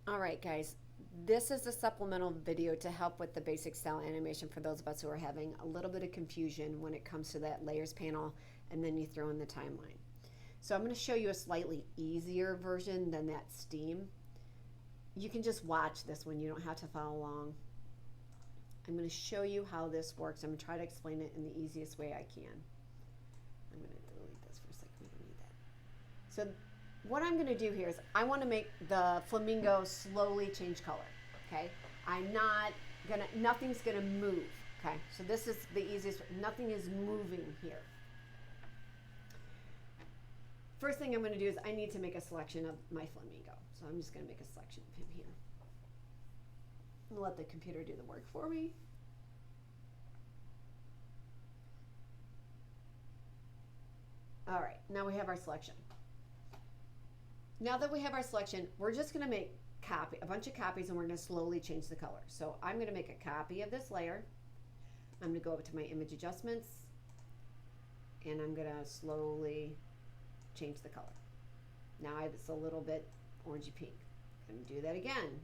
All right, guys, this is a supplemental video to help with the basic cell animation for those of us who are having a little bit of confusion when it comes to that layers panel and then you throw in the timeline. So I'm going to show you a slightly easier version than that steam. You can just watch this one, you don't have to follow along. I'm going to show you how this works. I'm going to try to explain it in the easiest way I can. I'm going to delete this for a second, we don't need that. So what I'm going to do here is I want to make the flamingo slowly change color, okay? I'm not going to, nothing's going to move, okay? So this is the easiest, nothing is moving here. First thing I'm going to do is I need to make a selection of my flamingo. So I'm just going to make a selection of him here. I'm going to let the computer do the work for me. All right, now we have our selection. Now that we have our selection, we're just going to make a bunch of copies, and we're going to slowly change the color. So I'm going to make a copy of this layer. I'm going to go up to my image adjustments, and I'm going to slowly change the color. Now it's a little bit orangey pink. I'm going to do that again.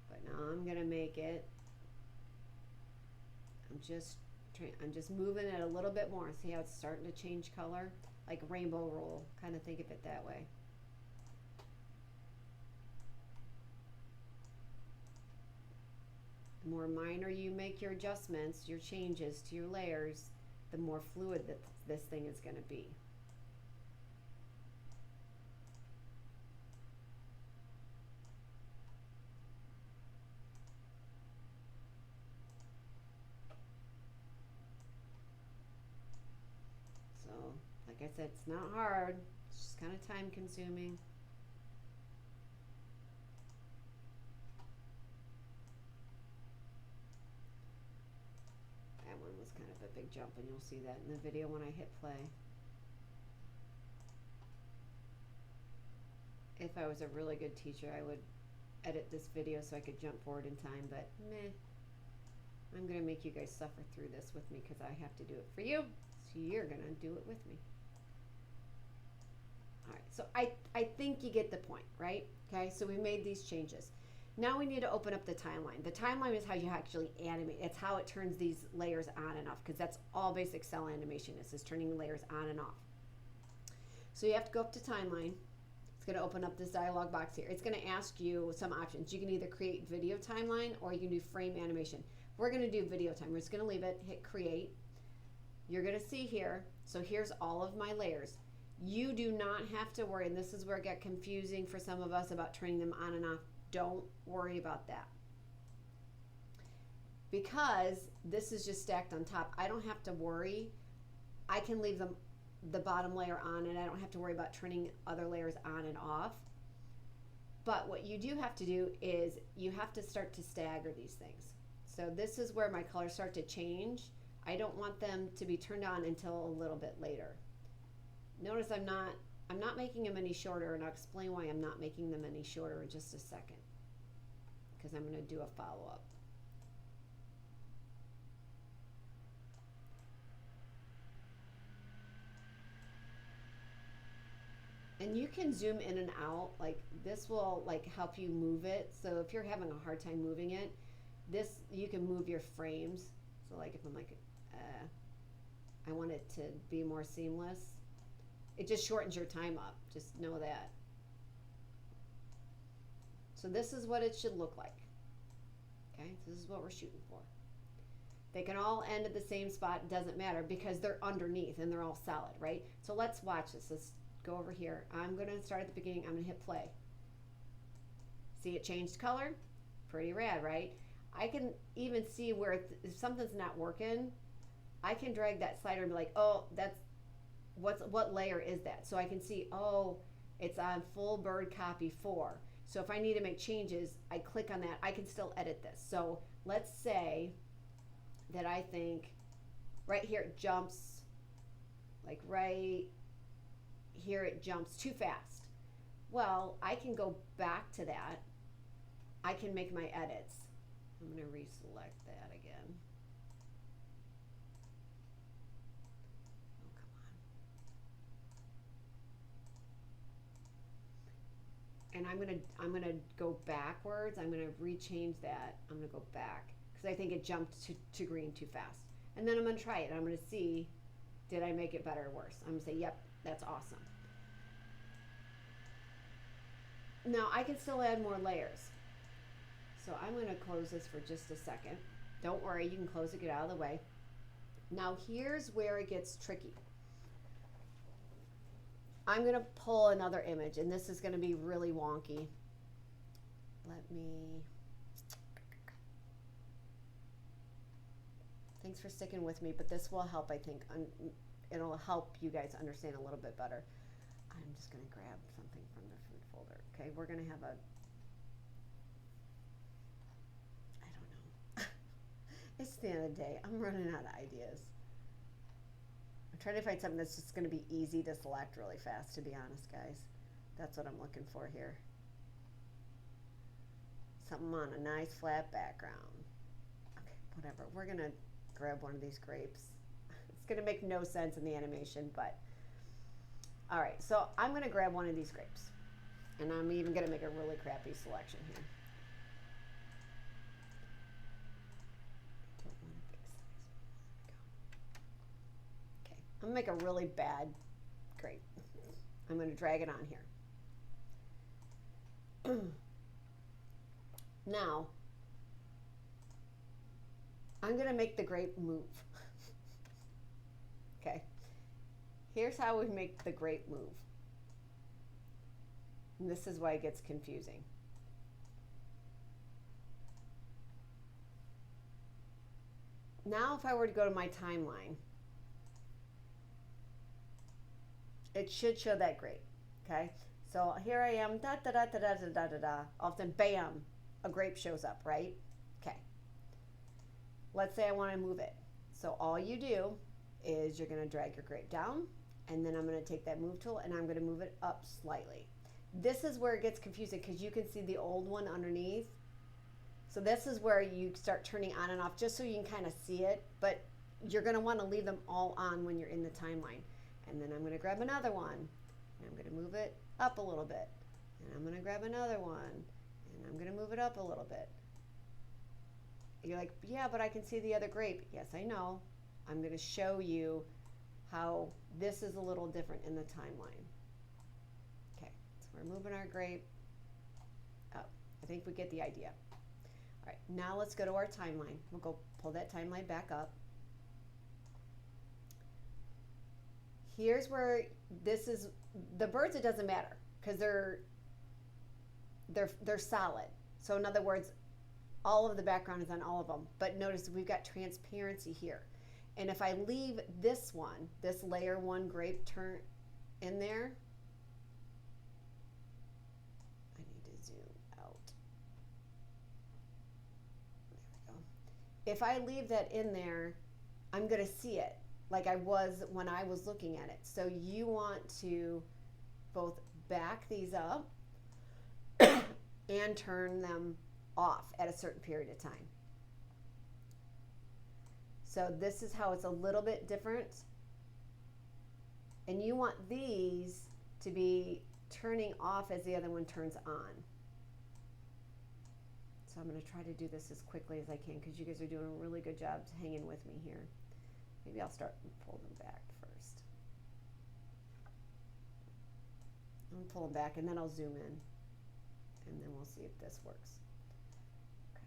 But now I'm going to make it, I'm just moving it a little bit more. See how it's starting to change color? Like rainbow roll, kind of think of it that way. The more minor you make your adjustments, your changes to your layers, the more fluid that this thing is going to be. So, like I said, it's not hard. It's just kind of time consuming. Was kind of a big jump, and you'll see that in the video when I hit play. If I was a really good teacher, I would edit this video so I could jump forward in time, but meh. I'm going to make you guys suffer through this with me because I have to do it for you, so you're going to do it with me. All right, so I think you get the point, right? Okay, so we made these changes. Now we need to open up the timeline. The timeline is how you actually animate. It's how it turns these layers on and off, because that's all basic cell animation is turning layers on and off. So you have to go up to timeline. It's going to open up this dialog box here. It's going to ask you some options. You can either create video timeline or you can do frame animation. We're going to do video time. We're just going to leave it, hit create. You're going to see here, so here's all of my layers. You do not have to worry, and this is where it got confusing for some of us about turning them on and off. Don't worry about that. Because this is just stacked on top, I don't have to worry. I can leave the bottom layer on, and I don't have to worry about turning other layers on and off. But what you do have to do is you have to start to stagger these things. So this is where my colors start to change. I don't want them to be turned on until a little bit later. Notice I'm not making them any shorter, and I'll explain why I'm not making them any shorter in just a second, because I'm going to do a follow-up. And you can zoom in and out, like this will like help you move it. So if you're having a hard time moving it, this, you can move your frames. So like if I'm like, I want it to be more seamless, it just shortens your time up. Just know that. So this is what it should look like. Okay, so this is what we're shooting for. They can all end at the same spot, it doesn't matter, because they're underneath and they're all solid, right? So let's watch this. Let's go over here. I'm going to start at the beginning. I'm going to hit play. See, it changed color? Pretty rad, right? I can even see where if something's not working, I can drag that slider and be like, oh, that's what layer is that? So I can see, oh, it's on full bird copy 4. So if I need to make changes, I click on that. I can still edit this. So let's say that I think right here it jumps, like right here it jumps too fast. Well, I can go back to that. I can make my edits. I'm going to reselect that again. and I'm gonna go backwards. I'm gonna rechange that. I'm gonna go back because I think it jumped to green too fast. And then I'm gonna try it. I'm gonna see, did I make it better or worse? I'm gonna say, yep, that's awesome. Now I can still add more layers. So I'm gonna close this for just a second. Don't worry, you can close it, get out of the way. Now here's where it gets tricky. I'm going to pull another image, and this is going to be really wonky. Thanks for sticking with me, but this will help, I think. It'll help you guys understand a little bit better. I'm just going to grab something from the food folder. Okay, we're going to have I don't know. It's the end of the day. I'm running out of ideas. I'm trying to find something that's just going to be easy to select really fast, to be honest, guys. That's what I'm looking for here. Something on a nice flat background. Okay, whatever. We're going to grab one of these grapes. It's going to make no sense in the animation, but all right. So I'm going to grab one of these grapes, and I'm even going to make a really crappy selection here. I'm gonna make a really bad grape. I'm gonna drag it on here. Now, I'm gonna make the grape move. Okay, here's how we make the grape move. And this is why it gets confusing. Now, if I were to go to my timeline, it should show that grape, okay? So here I am, da da da da da da da da da. All of a sudden, bam, a grape shows up, right? Okay. Let's say I want to move it. So all you do is you're going to drag your grape down, and then I'm going to take that move tool and I'm going to move it up slightly. This is where it gets confusing because you can see the old one underneath. So this is where you start turning on and off just so you can kind of see it, but you're going to want to leave them all on when you're in the timeline. And then I'm going to grab another one, and I'm going to move it up a little bit. And I'm going to grab another one, and I'm going to move it up a little bit. You're like, yeah, but I can see the other grape. Yes, I know. I'm going to show you how this is a little different in the timeline. Okay, so we're moving our grape up. I think we get the idea. All right, now let's go to our timeline. We'll go pull that timeline back up. Here's where this is, the birds, it doesn't matter because they're solid. So in other words, all of the background is on all of them. But notice we've got transparency here. And if I leave this one, this layer one grape turn in there, I need to zoom out. There we go. If I leave that in there, I'm going to see it like I was when I was looking at it. So you want to both back these up and turn them off at a certain period of time. So this is how it's a little bit different. And you want these to be turning off as the other one turns on. So I'm going to try to do this as quickly as I can because you guys are doing a really good job hanging with me here. Maybe I'll start and pull them back first. I'm going to pull them back and then I'll zoom in. And then we'll see if this works. Okay.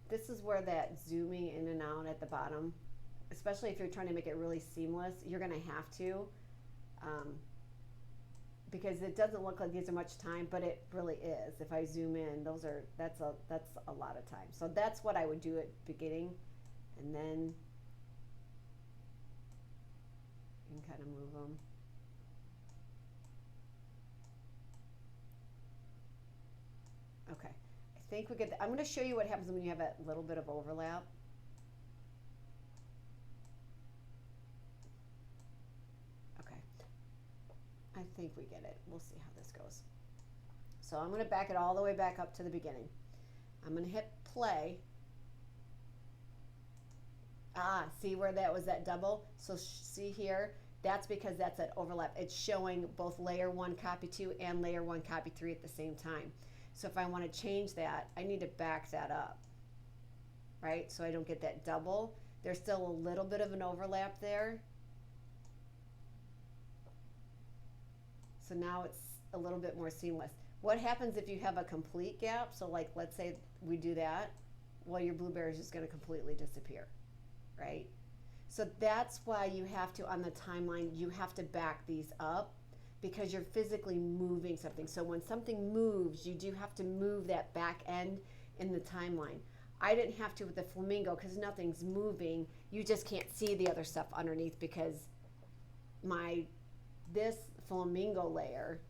This is where that zooming in and out at the bottom, especially if you're trying to make it really seamless, you're going to have to, because it doesn't look like these are much time, but it really is. If I zoom in, that's a lot of time. So that's what I would do at the beginning, and then you can kind of move them. Okay. I think we get I'm going to show you what happens when you have a little bit of overlap. Okay. I right, we'll see how this goes. So I'm going to back it all the way back up to the beginning. I'm going to hit play. See where that was that double? So see here, that's because that's an overlap. It's showing both layer 1 copy 2 and layer 1 copy 3 at the same time. So if I want to change that, I need to back that up, right? So I don't get that double. There's still a little bit of an overlap there. So now it's a little bit more seamless. What happens if you have a complete gap? So like, let's say we do that. Well, your blueberry is just going to completely disappear, right? So that's why you have to, on the timeline, you have to back these up because you're physically moving something. So when something moves, you do have to move that back end in the timeline. I didn't have to with the flamingo because nothing's moving. You just can't see the other stuff underneath because this flamingo layer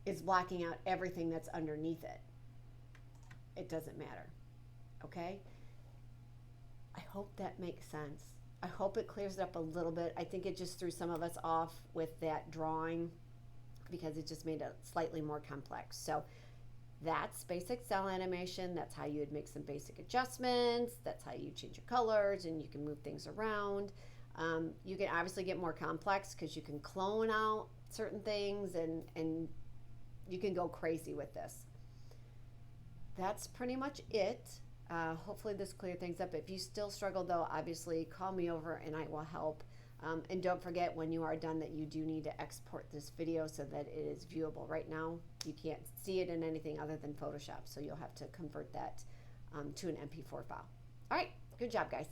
is blocking out everything that's underneath it. It doesn't matter, okay? I hope that makes sense. I hope it clears it up a little bit. I think it just threw some of us off with that drawing because it just made it slightly more complex. So that's basic cell animation. That's how you would make some basic adjustments. That's how you change your colors and you can move things around. You can obviously get more complex because you can clone out certain things and you can go crazy with this. That's pretty much it. Hopefully this cleared things up. If you still struggle though, obviously call me over and I will help. And don't forget when you are done that you do need to export this video so that it is viewable. Right now you can't see it in anything other than Photoshop, so you'll have to convert that to an MP4 file. All right, good job guys.